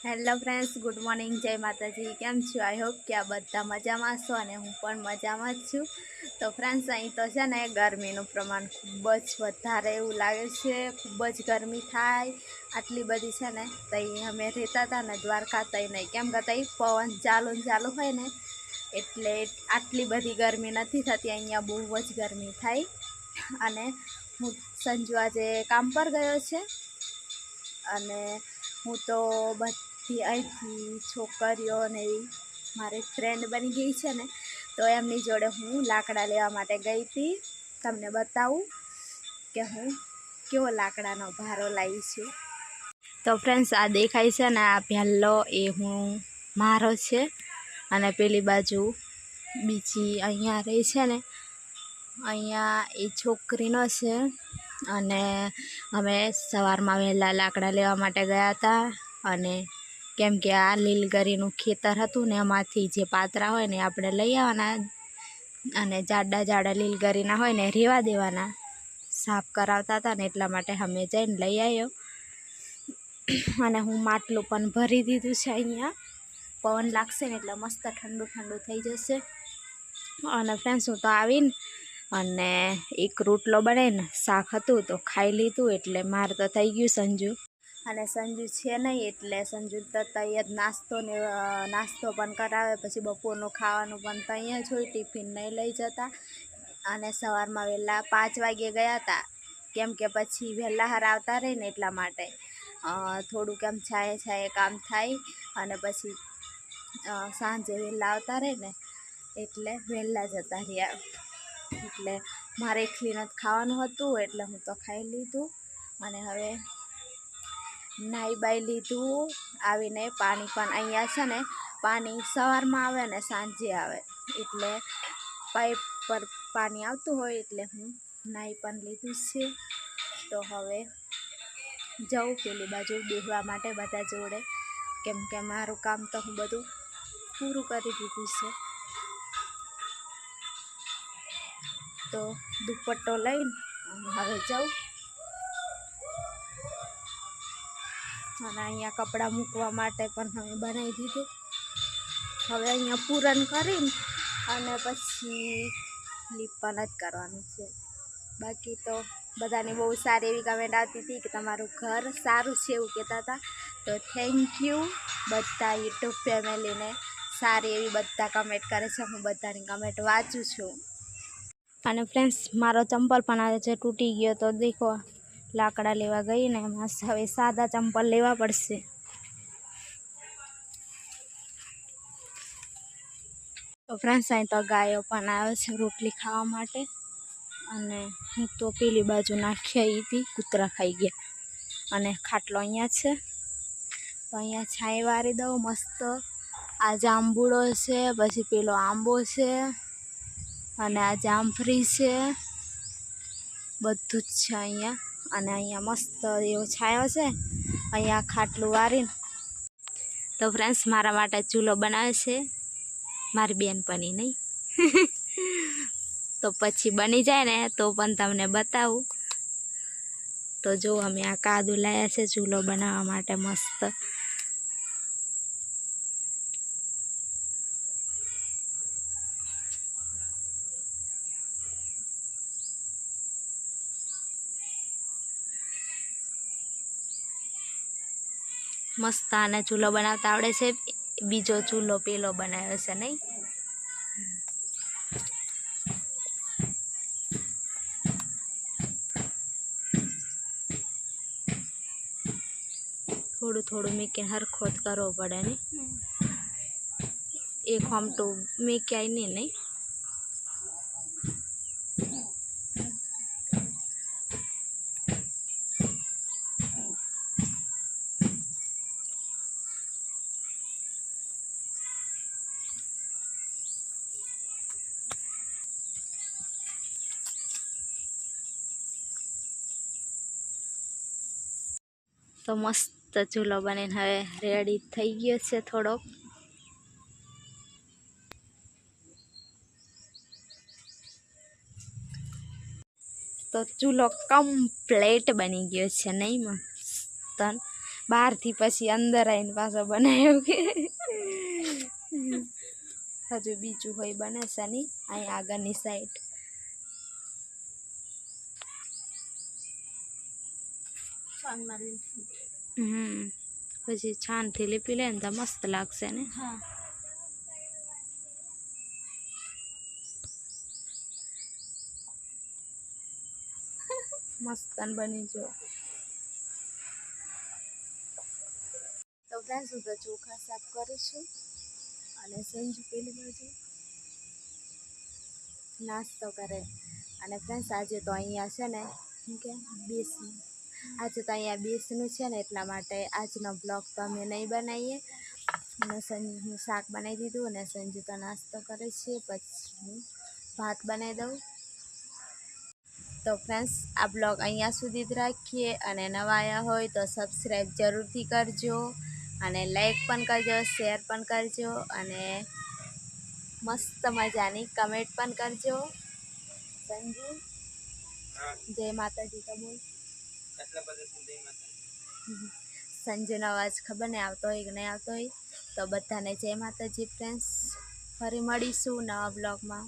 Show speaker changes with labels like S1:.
S1: Hello friends, good morning, જય માતાજી. કેમ છો? આઈ હોપ કે આ બધા મજામાં છો અને હું પણ મજામાં જ છું. તો ફ્રેન્ડ્સ, અહીં તો છે ને ગરમીનું પ્રમાણ ખૂબ જ વધારે એવું લાગે છે. ખૂબ જ ગરમી થાય આટલી બધી છે ને. તો અહીં અમે રહેતા હતા ને દ્વારકા, તઈ નહીં કેમ કે તઈ પવન ચાલુ હોય ને એટલે આટલી બધી ગરમી નથી થતી. અહીંયા બહુ જ ગરમી થાય. અને હું સંજુ આજે કામ પર ગયો છે અને હું તો બધી અહીંથી છોકરીઓ ને એવી મારી ફ્રેન્ડ બની ગઈ છે ને, તો એમની જોડે હું લાકડા લેવા માટે ગઈ હતી. તમને બતાવું કે હું કેવો લાકડાનો ભારો લાવી છું. તો ફ્રેન્ડ્સ, આ દેખાય છે ને આ ભેલ્લો એ હું મારો છે અને પેલી બાજુ બીજી અહીંયા રહી છે ને, અહીંયા એ છોકરીનો છે. અને અમે સવારમાં વહેલા લાકડા લેવા માટે ગયા હતા અને કેમ કે આ લીલગરીનું ખેતર હતું ને એમાંથી જે પાતરા હોય ને આપણે લઈ આવવાના અને જાડા લીલગરીના હોય ને રેવા દેવાના. સાફ કરાવતા હતા ને એટલા માટે અમે જઈને લઈ આવ્યો. અને હું માટલું પણ ભરી દીધું છે. અહીંયા પવન લાગશે ને એટલે મસ્ત ઠંડુ થઈ જશે. અને ફ્રેન્ડ્સ, હું તો આવીને અને એક રોટલો બનાવીને શાક હતું તો ખાઈ લીધું. એટલે મારે તો થઈ ગયું સંજુ. અને સંજુ છે નહીં એટલે સંજુ તો તૈયાર નાસ્તો પણ કરાવે. પછી બપોરનું ખાવાનું પણ ત્યાં જ હોય, ટિફિન નહીં લઈ જતા. અને સવારમાં વહેલા 5 વાગે ગયા હતા કેમ કે પછી વહેલા હાર આવતા રહે ને એટલા માટે થોડુંક એમ છાયે કામ થાય. અને પછી સાંજે વહેલા આવતા રહે ને એટલે વહેલા જતા રહ્યા. એટલે મારે એકલીને જ ખાવાનું હતું એટલે હું તો ખાઈ લીધું. અને હવે નાહી બાઈ લીધું. આવીને પાણી પણ અહીંયા છે ને, પાણી સવારમાં આવે ને સાંજે આવે એટલે પાઇપ પર પાણી આવતું હોય એટલે હું નાહી પણ લીધું છે. તો હવે જાઉં પેલી બાજુ બેસવા માટે બધા જોડે, કેમ કે મારું કામ તો હું બધું પૂરું કરી દીધું છે. તો દુપટ્ટો લઈને હવે જાઉં. અને અહીંયા કપડાં મૂકવા માટે પણ હવે બનાવી દીધું. હવે અહીંયા પૂરણ કરીને અને પછી લીપન જ કરવાનું છે. બાકી તો બધાની બહુ સારી એવી કમેન્ટ આવતી હતી કે તમારું ઘર સારું છે એવું કહેતા હતા. તો થેન્ક યુ બધા યુટ્યુબ ફેમિલીને. સારી એવી બધા કમેન્ટ કરે છે, હું બધાની કમેન્ટ વાંચું છું. અને ફ્રેન્ડ્સ, મારો ચંપલ પણ આજે છે તૂટી ગયો. તો દેખો લાકડા લેવા ગઈ ને એમાં હવે સાદા ચંપલ લેવા પડશે. તો ફ્રેન્ડ્સ, અહીં તો ગાયો પણ આવે છે રોટલી ખાવા માટે. અને હું તો પેલી બાજુ નાખી આવી હતી, કૂતરા ખાઈ ગયા. અને ખાટલો અહીંયા છે તો અહીંયા છાંય વારી દઉં મસ્ત. આ જાંબુડો છે, પછી પેલો આંબો છે અને આ જામફળી છે, બધું જ છે અહીંયા. અને અહીંયા મસ્ત એવો છાંયો છે. અહીંયા ખાટલું વારીને તો ફ્રેન્ડ્સ, મારા માટે ચૂલો બનાવે છે મારી બેનપણી નહીં. તો પછી બની જાય ને તો પણ તમને બતાવું. તો જો અમે આ કાદુ લાવ્યા છે ચૂલો બનાવવા માટે મસ્ત. મસ્ત આને ચૂલો બનાવતા આવડે છે. બીજો ચૂલો પેલો બનાવ્યો છે નહીં. થોડું મેકીને હરખો જ કરવો પડે ને. એક હમટું મેક્યાય નહીં. તો મસ્ત ચૂલો બનીને હવે રેડી થઈ ગયો છે થોડોક. તો ચૂલો કમ્પ્લીટ બની ગયો છે નહીં મસ્ત. બહારથી પછી અંદર આવીને પાછો બનાવ્યો કે હજુ બીજું હોય બને છે નહીં અહીં આગળની સાઈડ. પછી છાનથી લીપી લે ને તો મસ્ત લાગશે ને. મસ્ત બની જો. તો ફ્રેન્ડ્સ હું તો ચોખા સાફ કરું છું અને સંજુ પેલી બાજુ નાસ્તો કરે. અને ફ્રેન્ડ્સ આજે તો અહીંયા છે ને શું કે બેસનું આજે તો અહીંયા બેસનું છે ને એટલા માટે આજનો બ્લોગ તો અમે નહીં બનાવીએ. અને સંજુ શાક બનાવી દીધું અને સંજુ તો નાસ્તો કરે છે. પછી હું ભાત બનાવી દઉં. તો ફ્રેન્ડ્સ આ બ્લોગ અહીંયા સુધી જ રાખીએ અને નવા આવ્યા હોય તો સબસ્ક્રાઈબ જરૂરથી કરજો અને લાઈક પણ કરજો, શેર પણ કરજો અને મસ્ત મજાની કમેન્ટ પણ કરજો. સંજુ જય માતાજી તો બોલ. સંજુનો અવાજ ખબર નહીં આવતો હોય કે નહીં આવતો હોય. તો બધાને જય માતાજી ફ્રેન્ડ્સ. ફરી મળીશું નવા બ્લોગમાં.